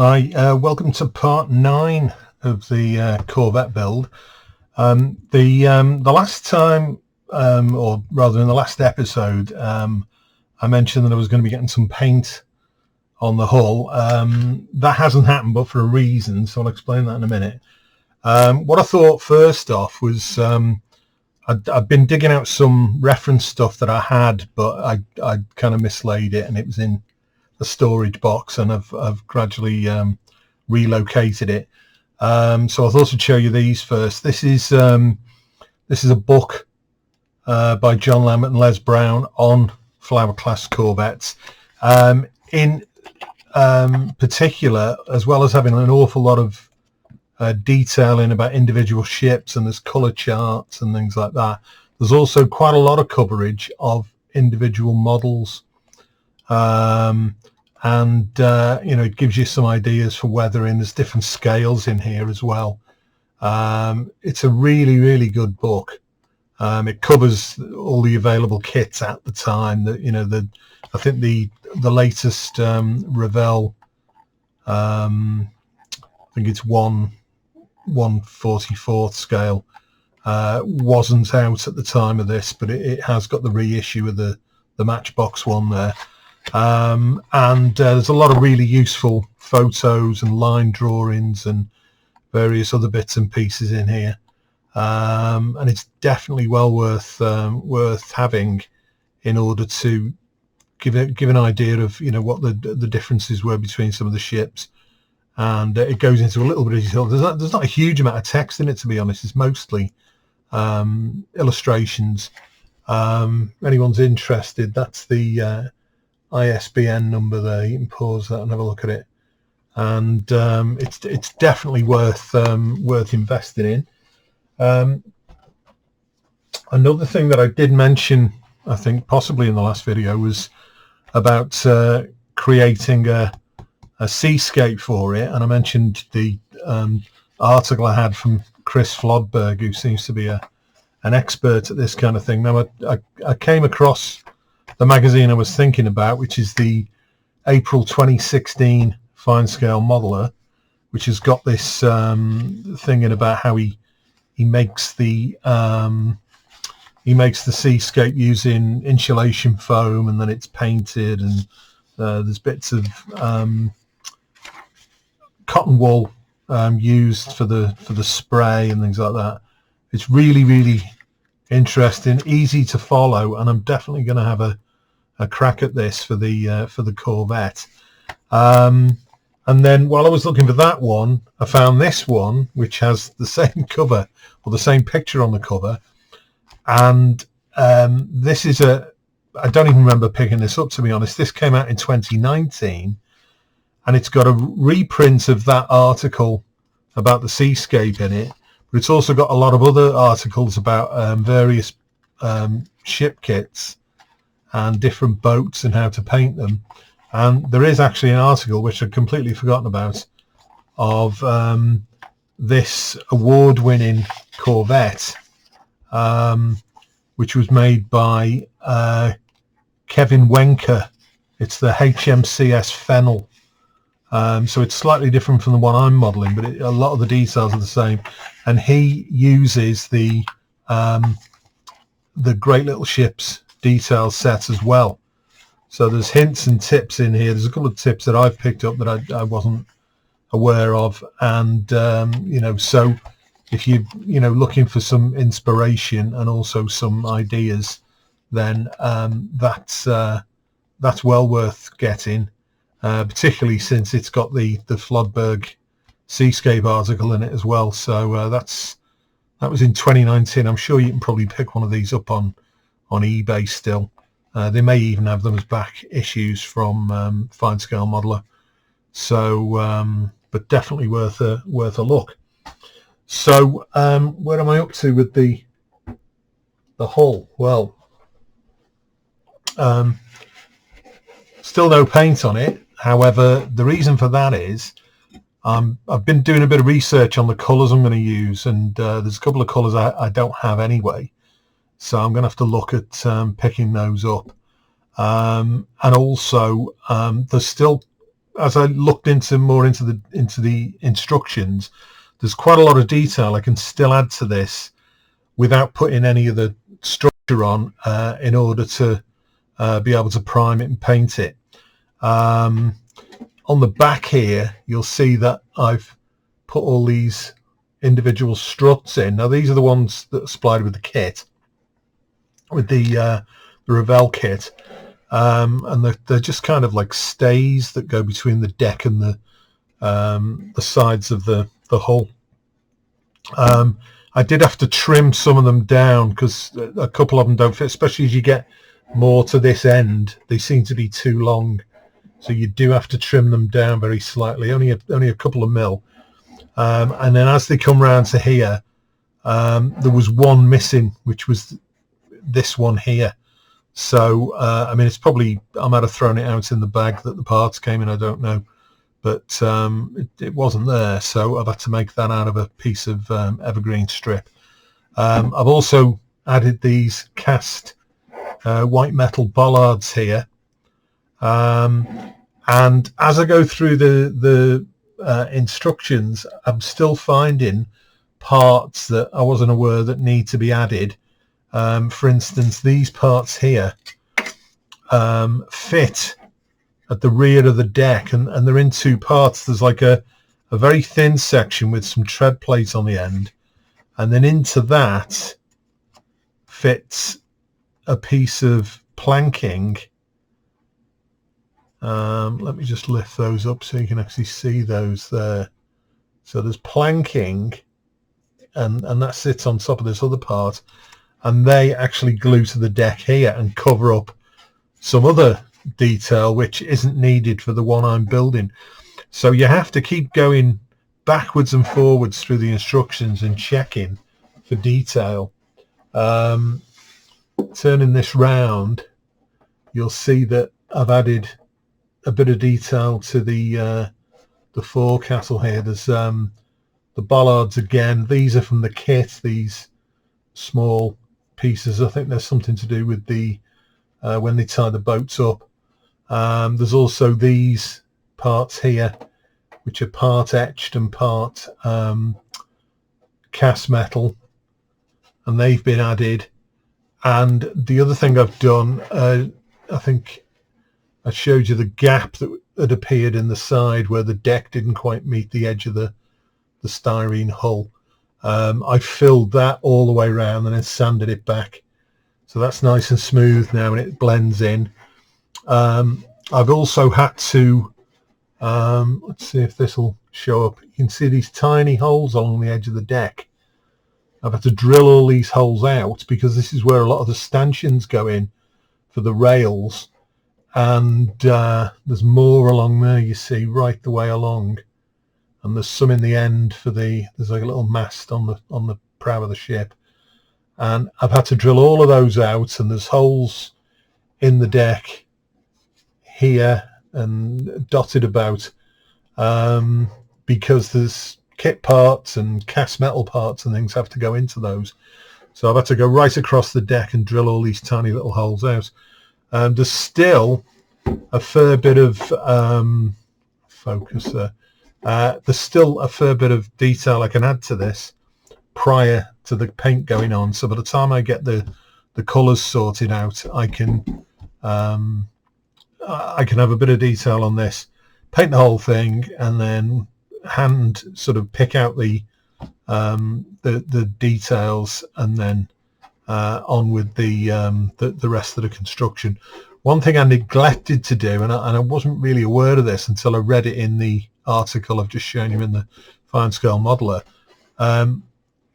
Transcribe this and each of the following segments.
Hi, welcome to part 9 of the Corvette build. The last time, or rather in the last episode, I mentioned that I was going to be getting some paint on the hull. That hasn't happened, but for a reason, so I'll explain that in a minute. What I thought first off was I'd been digging out some reference stuff that I had, but I kind of mislaid it, and it was in a storage box, and I've gradually relocated it. So I thought I'd show you these first. This is a book by John Lambert and Les Brown on Flower Class Corvettes. In particular, as well as having an awful lot of detailing about individual ships, and there's color charts and things like that, there's also quite a lot of coverage of individual models. It gives you some ideas for weathering. There's different scales in here as well. It's a really good book. It covers all the available kits at the time. I think the latest Revell, I think it's 1/44 scale, wasn't out at the time of this, but it has got the reissue of the Matchbox one there. There's a lot of really useful photos and line drawings and various other bits and pieces in here, and it's definitely well worth having in order to give an idea of what the differences were between some of the ships. And it goes into a little bit of detail. There's not a huge amount of text in it, to be honest. It's mostly illustrations. Anyone's interested, that's the ISBN number there. You can pause that and have a look at it, and it's definitely worth investing in. Another thing that I did mention, I think possibly in the last video, was about creating a seascape for it, and I mentioned the article I had from Chris Flodberg, who seems to be an expert at this kind of thing. Now I came across the magazine I was thinking about, which is the April 2016 Fine Scale Modeler, which has got this thing in about how he makes the seascape using insulation foam, and then it's painted, and there's bits of cotton wool used for the spray and things like that. It's really interesting, easy to follow, and I'm definitely going to have a crack at this for the Corvette. And then while I was looking for that one, I found this one, which has the same cover, or the same picture on the cover. And this is I don't even remember picking this up, to be honest. This came out in 2019, and it's got a reprint of that article about the Seascape in it, but it's also got a lot of other articles about various ship kits and different boats and how to paint them. And there is actually an article, which I'd completely forgotten about, of this award-winning Corvette, which was made by Kevin Wenker. It's the HMCS Fennel. So it's slightly different from the one I'm modeling, but a lot of the details are the same. And he uses the Great Little Ships detail set as well. So there's hints and tips in here. There's a couple of tips that I've picked up that I wasn't aware of. And, so if you're, looking for some inspiration and also some ideas, then that's well worth getting. Particularly since it's got the Flodberg Seascape article in it as well. So that was in 2019. I'm sure you can probably pick one of these up on eBay still. They may even have them as back issues from Fine Scale Modeler. So, but definitely worth a look. So, where am I up to with the hull? Well, still no paint on it. However, the reason for that is I've been doing a bit of research on the colours I'm going to use, and there's a couple of colours I don't have anyway, so I'm going to have to look at picking those up. And also there's still as I looked more into the instructions, there's quite a lot of detail I can still add to this without putting any of the structure on, in order to be able to prime it and paint it. On the back here, you'll see that I've put all these individual struts in. Now these are the ones that are supplied with the kit, with the Revell kit, and they're just kind of like stays that go between the deck and the sides of the hull. I did have to trim some of them down because a couple of them don't fit, especially as you get more to this end. They seem to be too long, so you do have to trim them down very slightly, only a couple of mil. And then as they come round to here, there was one missing, which was this one here. So I mean, it's probably, I might have thrown it out in the bag that the parts came in, I don't know, but it wasn't there, so I've had to make that out of a piece of evergreen strip. I've also added these cast white metal bollards here, and as I go through the instructions, I'm still finding parts that I wasn't aware that need to be added. For instance, these parts here fit at the rear of the deck, and they're in two parts. There's like a very thin section with some tread plates on the end, and then into that fits a piece of planking. Let me just lift those up so you can actually see those there. So there's planking, and that sits on top of this other part, and they actually glue to the deck here and cover up some other detail which isn't needed for the one I'm building. So you have to keep going backwards and forwards through the instructions and checking for detail. Turning this round, you'll see that I've added a bit of detail to the forecastle here. There's the bollards again. These are from the kit, these small pieces. I think there's something to do with the when they tie the boats up. There's also these parts here, which are part etched and part cast metal, and they've been added. And the other thing I've done, I think I showed you the gap that had appeared in the side where the deck didn't quite meet the edge of the styrene hull. I filled that all the way around and then sanded it back, so that's nice and smooth now and it blends in. I've also had to, let's see if this will show up. You can see these tiny holes along the edge of the deck. I've had to drill all these holes out because this is where a lot of the stanchions go in for the rails, and there's more along there, you see, right the way along, and there's some in the end for there's like a little mast on the prow of the ship, and I've had to drill all of those out, and there's holes in the deck here and dotted about, because there's kit parts and cast metal parts and things have to go into those. So I've had to go right across the deck and drill all these tiny little holes out. There's still a fair bit of focus there. There's still a fair bit of detail I can add to this prior to the paint going on. So by the time I get the colours sorted out, I can have a bit of detail on this, paint the whole thing, and then hand sort of pick out the details, and then on with the rest of the construction. One thing I neglected to do, and I wasn't really aware of this until I read it in the article I've just shown you in the Fine Scale Modeler.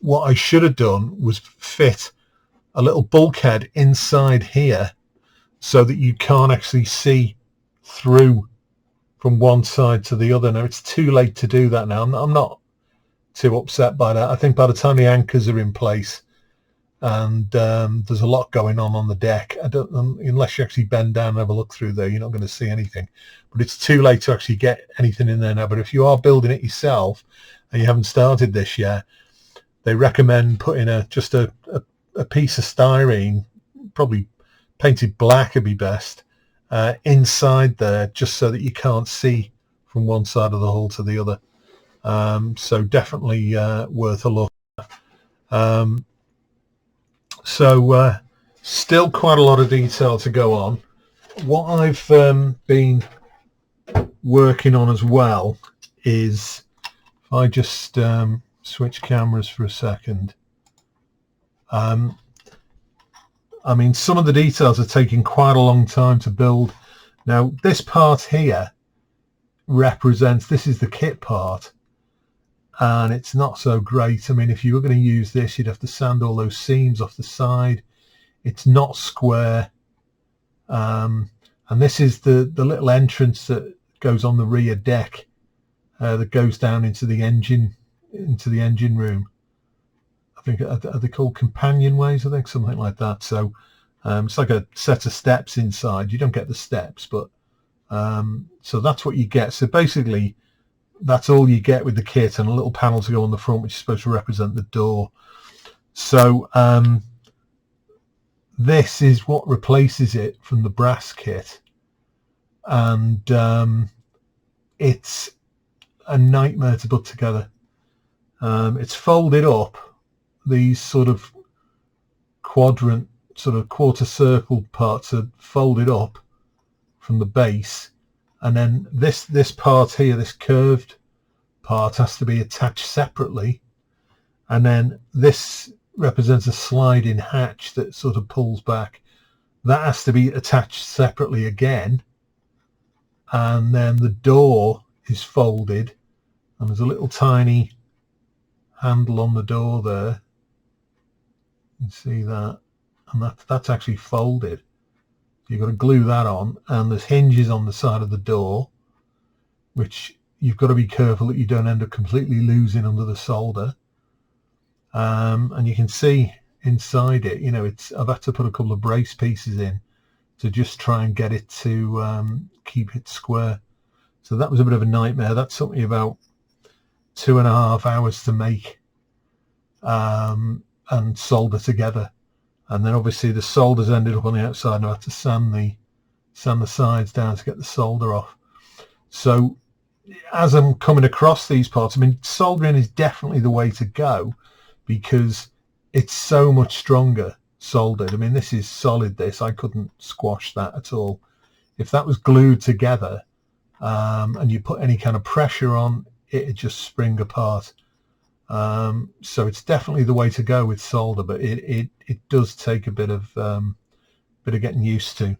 What I should have done was fit a little bulkhead inside here so that you can't actually see through from one side to the other. Now it's too late to do that now. I'm not too upset by that. I think by the time the anchors are in place and there's a lot going on the deck, unless you actually bend down and have a look through there, you're not going to see anything. But it's too late to actually get anything in there now. But if you are building it yourself and you haven't started this yet, they recommend putting just a piece of styrene, probably painted black would be best, inside there, just so that you can't see from one side of the hull to the other. So definitely worth a look. Still quite a lot of detail to go on. What I've been working on as well is, if I just switch cameras for a second, I mean, some of the details are taking quite a long time to build. Now this part here represents, this is the kit part, and it's not so great. I mean, if you were going to use this, you'd have to sand all those seams off the side. It's not square, and this is the little entrance that goes on the rear deck, that goes down into the engine room. I think, are they called companionways? I think something like that. So it's like a set of steps inside. You don't get the steps, but so that's what you get. So basically that's all you get with the kit, and a little panel to go on the front, which is supposed to represent the door. So this is what replaces it from the brass kit, and it's a nightmare to put together. It's folded up, these sort of quadrant, sort of quarter circle parts are folded up from the base, and then this part here, this curved part, has to be attached separately, and then this represents a sliding hatch that sort of pulls back. That has to be attached separately again, and then the door is folded, and there's a little tiny handle on the door there. You can see that, and that's actually folded. You've got to glue that on, and there's hinges on the side of the door, which you've got to be careful that you don't end up completely losing under the solder. And you can see inside it, you know, I've had to put a couple of brace pieces in to just try and get it to keep it square. So that was a bit of a nightmare. That took me about 2.5 hours to make and solder together. And then obviously the solders ended up on the outside, and I had to sand the sides down to get the solder off. So as I'm coming across these parts, I mean, soldering is definitely the way to go, because it's so much stronger soldered. I mean, this is solid. I couldn't squash that at all. If that was glued together and you put any kind of pressure on, it'd just spring apart. So it's definitely the way to go with solder, but it does take a bit of getting used to.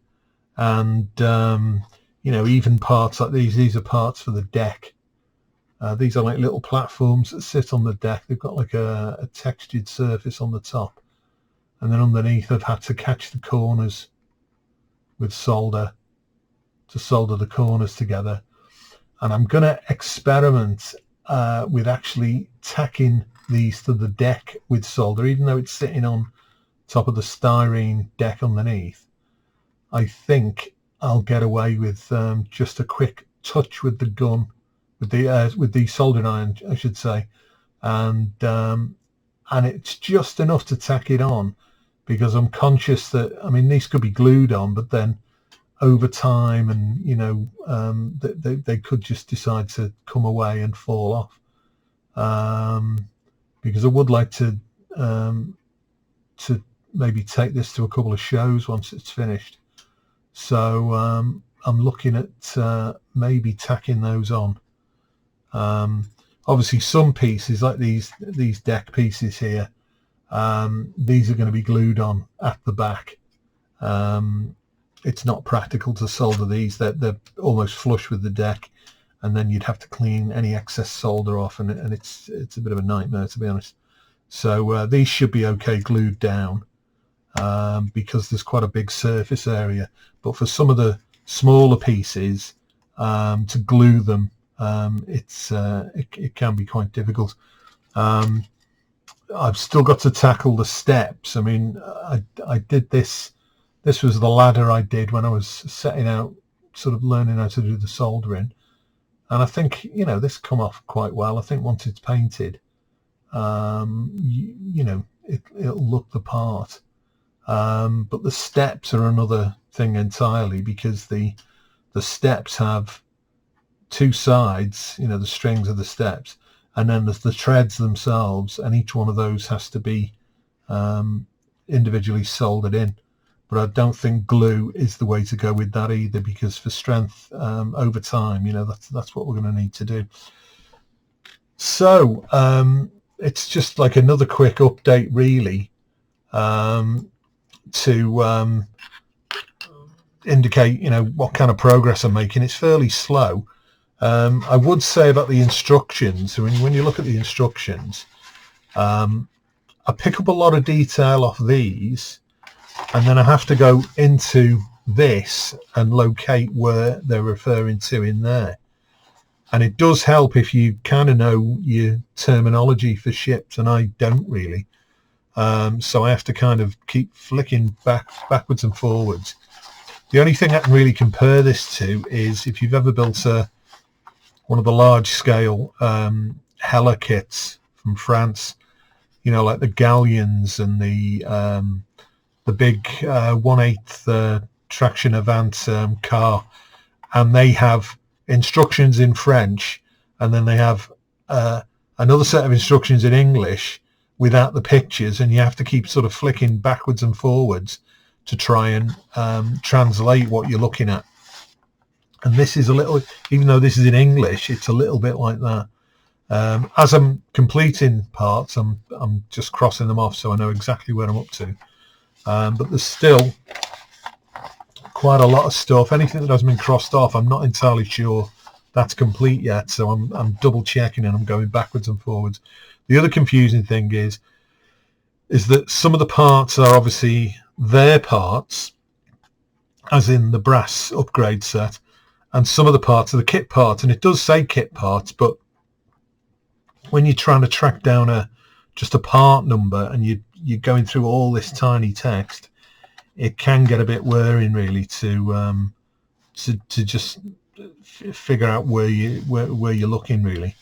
And you know, even parts like these are parts for the deck. These are like little platforms that sit on the deck. They've got like a textured surface on the top, and then underneath I've had to catch the corners with solder to solder the corners together. And I'm going to experiment with actually tacking these to the deck with solder, even though it's sitting on top of the styrene deck underneath. I think I'll get away with just a quick touch with the gun, with the soldering iron, I should say, and it's just enough to tack it on, because I'm conscious that, I mean, these could be glued on, but then over time, and you know, they could just decide to come away and fall off, because I would like to maybe take this to a couple of shows once it's finished. So I'm looking at maybe tacking those on. Obviously some pieces like these deck pieces here, these are going to be glued on at the back. It's not practical to solder these. They're almost flush with the deck, and then you'd have to clean any excess solder off, and it's a bit of a nightmare, to be honest. So these should be okay glued down, because there's quite a big surface area. But for some of the smaller pieces, to glue them, it can be quite difficult. I've still got to tackle the steps. I mean, I did this. This was the ladder I did when I was setting out, sort of learning how to do the soldering. And I think, you know, this come off quite well. I think once it's painted, you know, it'll look the part. But the steps are another thing entirely, because the steps have two sides, you know, the strings of the steps, and then there's the treads themselves, and each one of those has to be individually soldered in. But I don't think glue is the way to go with that either, because for strength over time, you know, that's what we're going to need to do. So it's just like another quick update, really, to indicate, you know, what kind of progress I'm making. It's fairly slow. I would say about the instructions, when you look at the instructions, I pick up a lot of detail off these, and then I have to go into this and locate where they're referring to in there. And it does help if you kind of know your terminology for ships, and I don't really. So I have to kind of keep flicking backwards and forwards. The only thing I can really compare this to is if you've ever built one of the large-scale Hella kits from France, you know, like the galleons and the big 1/8 traction Avant car, and they have instructions in French, and then they have another set of instructions in English without the pictures, and you have to keep sort of flicking backwards and forwards to try and translate what you're looking at. And this is a little, even though this is in English, it's a little bit like that. As I'm completing parts, I'm just crossing them off so I know exactly where I'm up to. But there's still quite a lot of stuff. Anything that hasn't been crossed off, I'm not entirely sure that's complete yet. So I'm double checking, and I'm going backwards and forwards. The other confusing thing is that some of the parts are obviously their parts, as in the brass upgrade set, and some of the parts are the kit parts. And it does say kit parts, but when you're trying to track down just a part number, and you're going through all this tiny text, it can get a bit wearing, really, to just figure out where you're looking, really.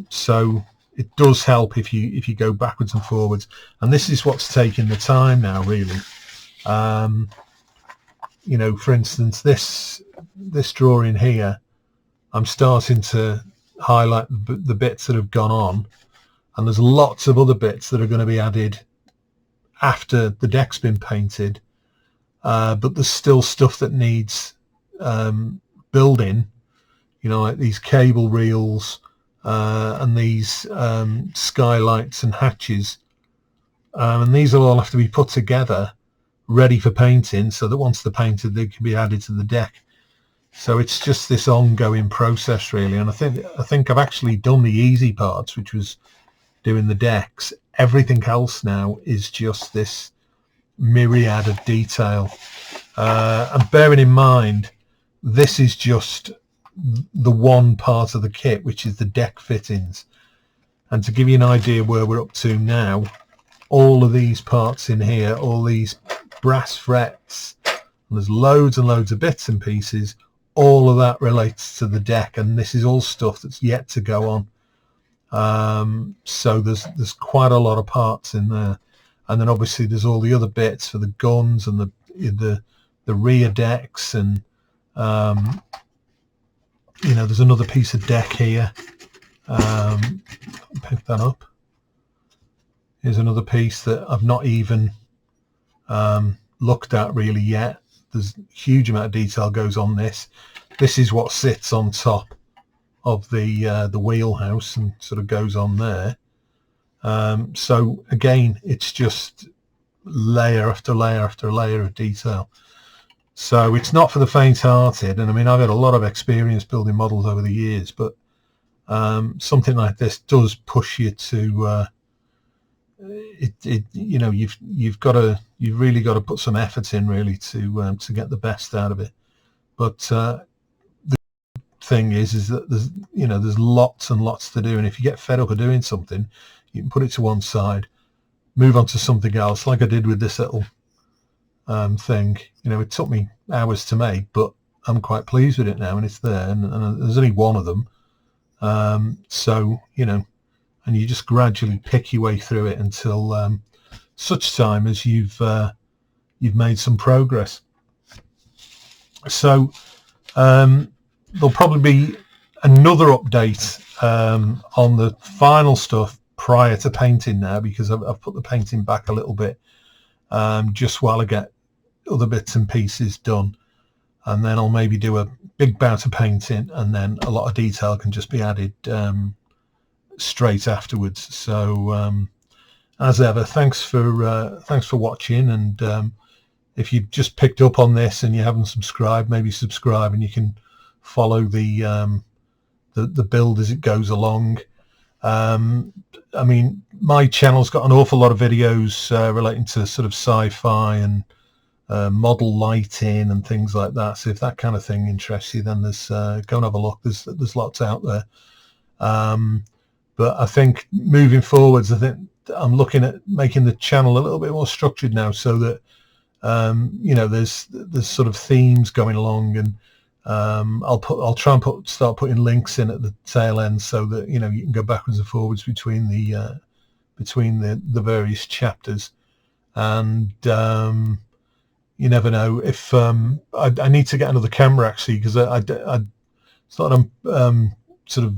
So it does help if you go backwards and forwards, and this is what's taking the time now, really. You know, for instance, this drawing here, I'm starting to highlight the bits that have gone on, and there's lots of other bits that are going to be added after the deck's been painted, but there's still stuff that needs building, you know, like these cable reels and these skylights and hatches, and these will all have to be put together ready for painting, so that once they're painted they can be added to the deck. So it's just this ongoing process, really. And I think I've actually done the easy parts, which was doing the decks. Everything else now is just this myriad of detail. And bearing in mind, this is just the one part of the kit, which is the deck fittings. And to give you an idea where we're up to now, all of these parts in here, all these brass frets, and there's loads and loads of bits and pieces, all of that relates to the deck, and this is all stuff that's yet to go on. So there's quite a lot of parts in there, and then obviously there's all the other bits for the guns and the rear decks, and you know, there's another piece of deck here. Pick that up. Here's another piece that I've not even looked at really yet. There's a huge amount of detail goes on this. This is what sits on top of the wheelhouse and sort of goes on there. So again, it's just layer after layer after layer of detail. So it's not for the faint-hearted. And I mean, I've had a lot of experience building models over the years, but something like this does push you to you know, you've really got to put some effort in, really, to get the best out of it. But the thing is that there's lots and lots to do, and if you get fed up of doing something, you can put it to one side, move on to something else, like I did with this little thing. You know, it took me hours to make, but I'm quite pleased with it now, and it's there, and there's only one of them. So, you know, and you just gradually pick your way through it until such time as you've made some progress. So there'll probably be another update on the final stuff prior to painting now, because I've put the painting back a little bit just while I get other bits and pieces done, and then I'll maybe do a big bout of painting, and then a lot of detail can just be added straight afterwards. So as ever, thanks for watching, and if you just picked up on this and you haven't subscribed, maybe subscribe, and you can follow the build as it goes along. I mean, my channel's got an awful lot of videos relating to sort of sci-fi and model lighting and things like that. So if that kind of thing interests you, then there's go and have a look. There's lots out there. But I think moving forwards, I think I'm looking at making the channel a little bit more structured now, so that you know, there's sort of themes going along, and I'll try and start putting links in at the tail end, so that, you know, you can go backwards and forwards between the various chapters. And you never know if I need to get another camera, actually, because I thought I'm sort of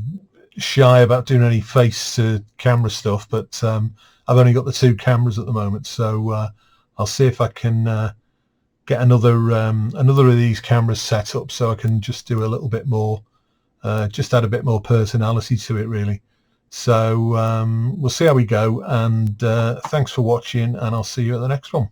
shy about doing any face to camera stuff, but I've only got the 2 cameras at the moment, so I'll see if I can get another of these cameras set up, so I can just do a little bit more, just add a bit more personality to it, really. So we'll see how we go, and thanks for watching, and I'll see you at the next one.